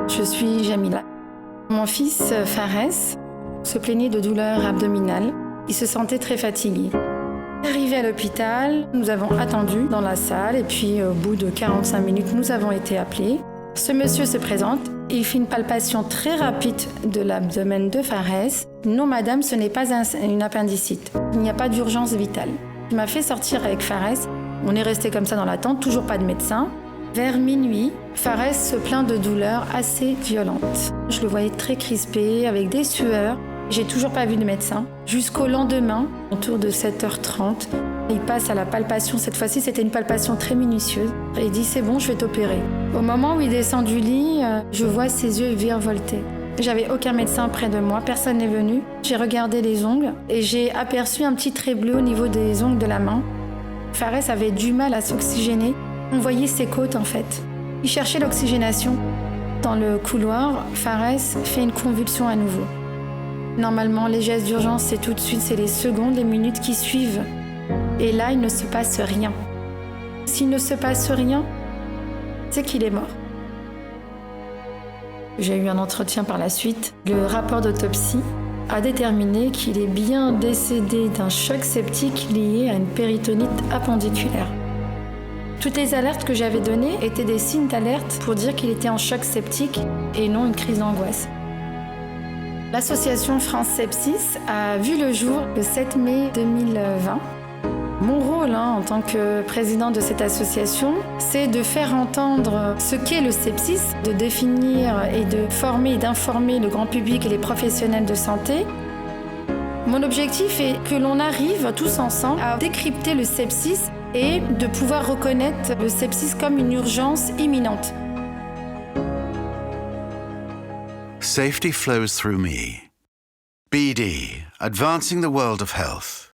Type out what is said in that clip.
Je suis Jamila. Mon fils, Fares, se plaignait de douleurs abdominales. Il se sentait très fatigué. Arrivé à l'hôpital, nous avons attendu dans la salle et puis au bout de 45 minutes, nous avons été appelés. Ce monsieur se présente, il fait une palpation très rapide de l'abdomen de Fares. Non madame, ce n'est pas une appendicite. Il n'y a pas d'urgence vitale. Il m'a fait sortir avec Fares. On est resté comme ça dans l'attente, toujours pas de médecin. Vers minuit, Fares se plaint de douleurs assez violentes. Je le voyais très crispé, avec des sueurs. J'ai toujours pas vu de médecin. Jusqu'au lendemain, autour de 7h30, il passe à la palpation. Cette fois-ci, c'était une palpation très minutieuse. Et il dit « c'est bon, je vais t'opérer ». Au moment où il descend du lit, je vois ses yeux virevolter. J'avais aucun médecin près de moi, personne n'est venu. J'ai regardé les ongles et j'ai aperçu un petit trait bleu au niveau des ongles de la main. Fares avait du mal à s'oxygéner. On voyait ses côtes en fait. Il cherchait l'oxygénation. Dans le couloir, Fares fait une convulsion à nouveau. Normalement, les gestes d'urgence, c'est tout de suite, c'est les secondes, les minutes qui suivent. Et là, il ne se passe rien. S'il ne se passe rien, c'est qu'il est mort. J'ai eu un entretien par la suite. Le rapport d'autopsie a déterminé qu'il est bien décédé d'un choc septique lié à une péritonite appendiculaire. Toutes les alertes que j'avais données étaient des signes d'alerte pour dire qu'il était en choc septique et non une crise d'angoisse. L'association France Sepsis a vu le jour le 7 mai 2020. Mon rôle en tant que président de cette association, c'est de faire entendre ce qu'est le sepsis, de définir et de former et d'informer le grand public et les professionnels de santé. Mon objectif est que l'on arrive tous ensemble à décrypter le sepsis et de pouvoir reconnaître le sepsis comme une urgence imminente. Safety flows through me. BD, advancing the world of health.